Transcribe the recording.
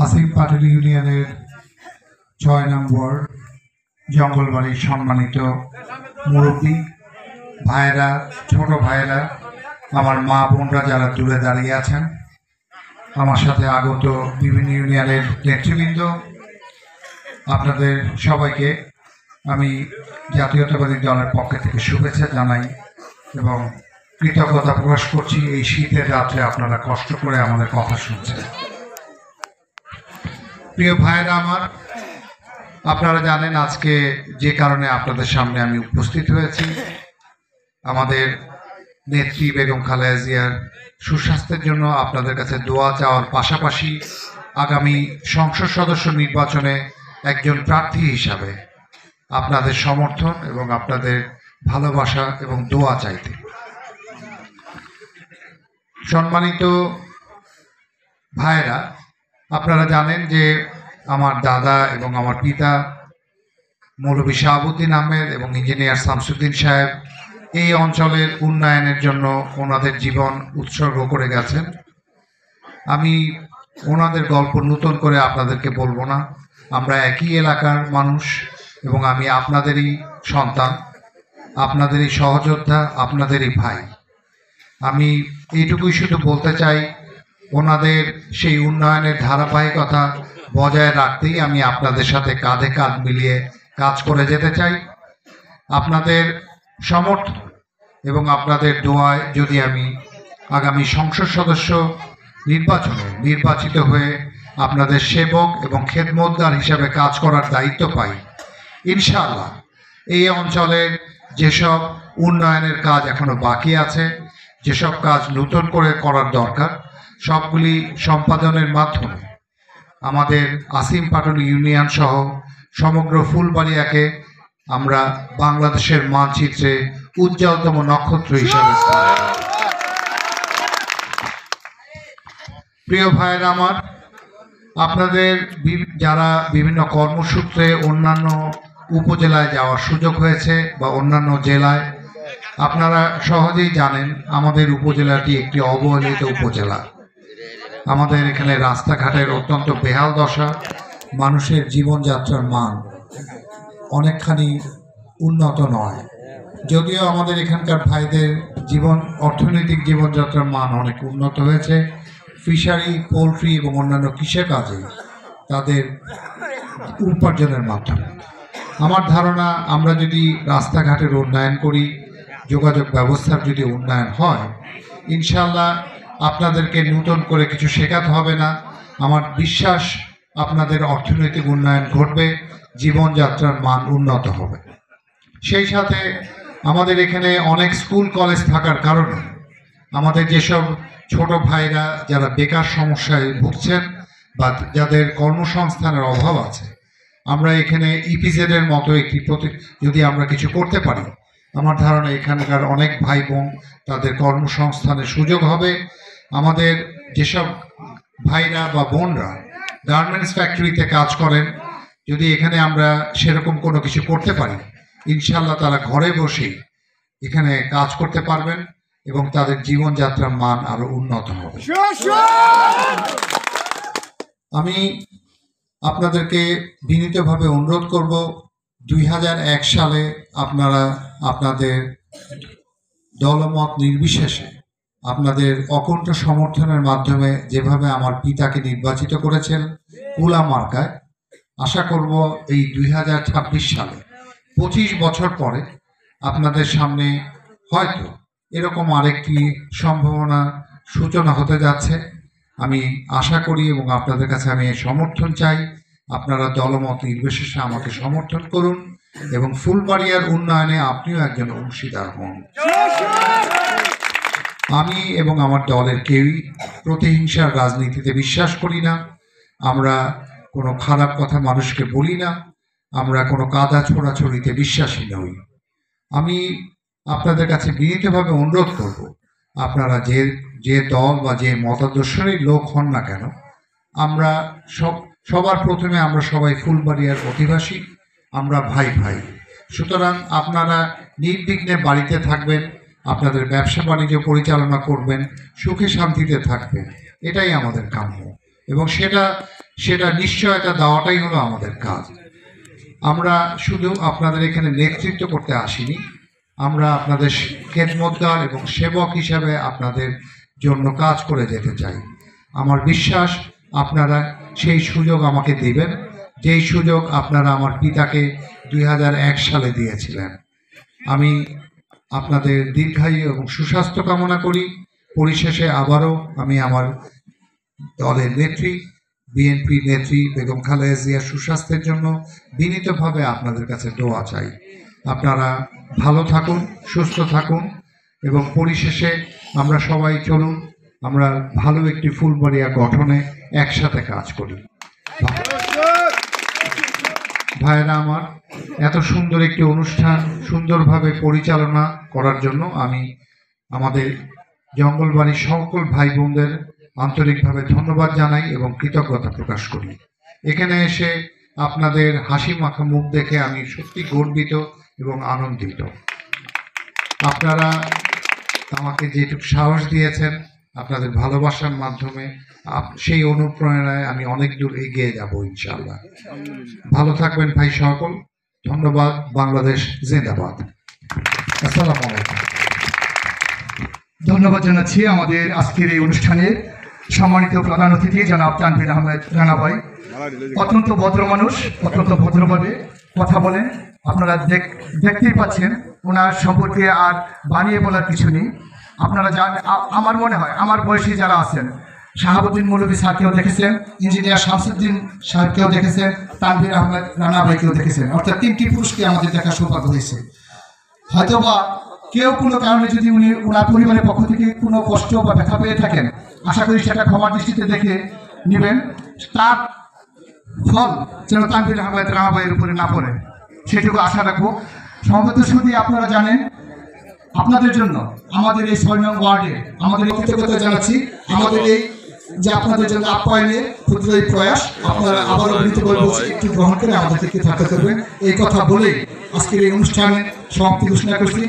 আসিম পাটুলি ইউনিয়নের ৬ নম্বর জঙ্গলবাড়ির সম্মানিত মুরব্বী ভাইয়েরা, ছোট ভাইয়েরা, আমার মা বোনরা যারা দূরে দাঁড়িয়ে আছেন, আমার সাথে আগত বিভিন্ন ইউনিয়নের নেতৃবৃন্দ, আপনাদের সবাইকে আমি জাতীয়তাবাদী দলের পক্ষ থেকে শুভেচ্ছা জানাই এবং কৃতজ্ঞতা প্রকাশ করছি এই শীতের রাত্রে আপনারা কষ্ট করে আমাদের কথা শুনছেন। প্রিয় ভাইয়েরা আমার, আপনারা জানেন আজকে যে কারণে আপনাদের সামনে আমি উপস্থিত হয়েছি, আমাদের নেত্রী বেগম খালেদা জিয়ার সুস্বাস্থ্যের জন্য আপনাদের কাছে দোয়া চাওয়ার পাশাপাশি আগামী সংসদ সদস্য নির্বাচনে একজন প্রার্থী হিসাবে আপনাদের সমর্থন এবং আপনাদের ভালোবাসা এবং দোয়া চাইতে। সম্মানিত ভাইয়েরা, আপনারা জানেন যে আমার দাদা এবং আমার পিতা মৌলভী শাহাবুদ্দিন আহমেদ এবং ইঞ্জিনিয়ার শামসুদ্দিন সাহেব এই অঞ্চলের উন্নয়নের জন্য ওনাদের জীবন উৎসর্গ করে গেছেন। আমি ওনাদের গল্প নতুন করে আপনাদেরকে বলবো না, আমরা একই এলাকার মানুষ এবং আমি আপনাদেরই সন্তান, আপনাদেরই সহযোদ্ধা, আপনাদেরই ভাই। আমি এইটুকুই শুধু বলতে চাই, ওনাদের সেই উন্নয়নের ধারাবাহিকতা বজায় রাখতেই আমি আপনাদের সাথে কাঁধে কাঁধ মিলিয়ে কাজ করে যেতে চাই। আপনাদের সমর্থন এবং আপনাদের দোয়ায় যদি আমি আগামী সংসদ সদস্য নির্বাচনে নির্বাচিত হয়ে আপনাদের সেবক এবং খেদমতগার হিসাবে কাজ করার দায়িত্ব পাই, ইনশাআল্লাহ এই অঞ্চলের যেসব উন্নয়নের কাজ এখনো বাকি আছে, যেসব কাজ নতুন করে করার দরকার, সবগুলি সম্পাদনের মাধ্যমে আমাদের আসিম পাটুলি ইউনিয়ন সহ সমগ্র ফুলবাড়িয়াকে আমরা বাংলাদেশের মানচিত্রে উজ্জ্বলতম নক্ষত্র হিসাবে স্থান দেব। প্রিয় ভাইয়েরা আমার, আপনাদের যারা বিভিন্ন কর্মসূত্রে অন্যান্য উপজেলায় যাওয়ার সুযোগ হয়েছে বা অন্যান্য জেলায়, আপনারা সহজেই জানেন আমাদের উপজেলাটি একটি অবহেলিত উপজেলা। আমাদের এখানে রাস্তাঘাটের অত্যন্ত বেহাল দশা, মানুষের জীবনযাত্রার মান অনেকখানি উন্নত নয়। যদিও আমাদের এখানকার ভাইদের অর্থনৈতিক জীবনযাত্রার মান অনেক উন্নত হয়েছে, ফিশারি, পোলট্রি এবং অন্যান্য কৃষিকাজে তাদের উপার্জনের মাধ্যমে। আমার ধারণা, আমরা যদি রাস্তাঘাটের উন্নয়ন করি, যোগাযোগ ব্যবস্থার যদি উন্নয়ন হয়, ইনশাআল্লাহ আপনাদেরকে নতুন করে কিছু শেখাতে হবে না। আমার বিশ্বাস আপনাদের অর্থনৈতিক উন্নয়ন ঘটবে, জীবনযাত্রার মান উন্নত হবে। সেই সাথে আমাদের এখানে অনেক স্কুল কলেজ থাকার কারণে আমাদের যেসব ছোট ভাইরা যারা বেকার সমস্যায় ভুগছেন বা যাদের কর্মসংস্থানের অভাব আছে, আমরা এখানে ইপিজেডের মতো একটি যদি আমরা কিছু করতে পারি, আমার ধারণা এখানকার অনেক ভাই বোন তাদের কর্মসংস্থানের সুযোগ হবে। আমাদের যেসব ভাইরা বা বোনরা গার্মেন্টস ফ্যাক্টরিতে কাজ করেন, যদি এখানে আমরা সেরকম কোনো কিছু করতে পারি, ইনশাআল্লাহ তারা ঘরে বসেই এখানে কাজ করতে পারবেন এবং তাদের জীবনযাত্রার মান আরো উন্নত হবে। আমি আপনাদেরকে বিনীতভাবে অনুরোধ করব, 2001 সালে আপনারা আপনাদের দলমত নির্বিশেষে আপনাদের অকুণ্ঠ সমর্থনের মাধ্যমে যেভাবে আমার পিতাকে নির্বাচিত করেছেন কুলা মার্কায়, আশা করব এই 2026 সালে 25 বছর পরে আপনাদের সামনে হয়তো এরকম আরেকটি সম্ভাবনা সূচনা হতে যাচ্ছে। আমি আশা করি এবং আপনাদের কাছে আমি সমর্থন চাই, আপনারা দলমত নির্বিশেষে আমাকে সমর্থন করুন এবং ফুলবাড়িয়ার উন্নয়নে আপনিও একজন অংশীদার হন। আমি এবং আমার দলের কেউই প্রতিহিংসার রাজনীতিতে বিশ্বাস করি না, আমরা কোনো খারাপ কথা মানুষকে বলি না, আমরা কোনো কাদা ছোড়াছড়িতে বিশ্বাসী নই। আমি আপনাদের কাছে বিনীতভাবে অনুরোধ করব, আপনারা যে দল বা যে মতাদর্শেরই লোক হন না কেন, আমরা সবার প্রথমে আমরা সবাই ফুলবাড়িয়ার অধিবাসী, আমরা ভাই ভাই। সুতরাং আপনারা নির্বিঘ্নে বাড়িতে থাকবেন, আপনাদের ব্যবসা বাণিজ্য পরিচালনা করবেন, সুখে শান্তিতে থাকবেন, এটাই আমাদের কাম্য। এবং সেটা নিশ্চয়তা দেওয়াটাই হলো আমাদের কাজ। আমরা শুধু আপনাদের এখানে নেতৃত্ব করতে আসিনি, আমরা আপনাদের খেদমতগার এবং সেবক হিসাবে আপনাদের জন্য কাজ করে যেতে চাই। আমার বিশ্বাস আপনারা সেই সুযোগ আমাকে দিবেন, যেই সুযোগ আপনারা আমার পিতাকে 2001 সালে দিয়েছিলেন। আমি আপনাদের দীর্ঘায়ু এবং সুস্বাস্থ্য কামনা করি। পরিশেষে আবারও আমি আমার দলের নেত্রী, বিএনপি নেত্রী বেগম খালেদা জিয়ার সুস্বাস্থ্যের জন্য বিনীতভাবে আপনাদের কাছে দোয়া চাই। আপনারা ভালো থাকুন, সুস্থ থাকুন এবং পরিশেষে আমরা সবাই চলুন আমরা ভালো একটি ফুলবাড়িয়া গঠনে একসাথে কাজ করি। ভাইয়েরা আমার, এত সুন্দর একটি অনুষ্ঠান সুন্দরভাবে পরিচালনা করার জন্য আমি আমাদের জঙ্গলবাড়ির সকল ভাই বোনদের আন্তরিকভাবে ধন্যবাদ জানাই এবং কৃতজ্ঞতা প্রকাশ করি। এখানে এসে আপনাদের হাসি মাখা মুখ দেখে আমি সত্যি গর্বিত এবং আনন্দিত। আপনারা আমাকে যেটুকু সাহস দিয়েছেন আপনাদের ভালোবাসার মাধ্যমে, সেই অনুপ্রেরণায় আমি অনেক দূর এগিয়ে যাব ইনশাআল্লাহ। ভালো থাকবেন ভাই সকল। ধন্যবাদ। বাংলাদেশ জিন্দাবাদ। আসসালামু আলাইকুম। ধন্যবাদ জানাচ্ছি আমাদের আজকের এই অনুষ্ঠানের সম্মানিত প্রধান অতিথি জনাব তানভীর আহমেদ রানা ভাই। অত্যন্ত ভদ্র মানুষ, অত্যন্ত ভদ্রভাবে কথা বলেন। আপনারা দেখতেই পাচ্ছেন, ওনার সম্পর্কে আর বানিয়ে বলার কিছু নেই। আপনারা আমার মনে হয় আমার বয়সী যারা আছেন, শাহাবুদ্দিন মৌলভী স্যারকেও দেখেছেন, ইঞ্জিনিয়ার শামসুদ্দিন সাহেবকেও দেখেছেন, তানভীর আহমেদ রানা ভাইকেও দেখেছেন, অর্থাৎ 3টি পুরুষকে আমাদের দেখার সৌভাগ্য হয়েছে। হয়তোবা কেউ কোনো কারণে যদি উনি ওনার পরিবারের পক্ষ থেকে কোনো কষ্ট বা ব্যথা পেয়ে থাকেন, আশা করি সেটা ক্ষমার দৃষ্টিতে দেখে নেবেন। তার ফল যেন তানভীর আহমেদ রানা ভাইয়ের উপরে না পড়ে, সেটুকু আশা রাখবো। সম্ভবত শুধু আপনারা জানেন, আপনাদের জন্য আমাদের এই 6 নং ওয়ার্ডে আমাদের কৃতজ্ঞতা জানাচ্ছি। আমাদের এই যে আপনাদের জন্য আপ্যায়নের ক্ষুদ্র এই প্রয়াস, আপনারা আবারও বিনীতভাবে বলছি একটু গ্রহণ করে আমাদেরকে থাকতে করবেন। এই কথা বলেই আজকের এই অনুষ্ঠানের সমাপ্তি ঘোষণা করছি।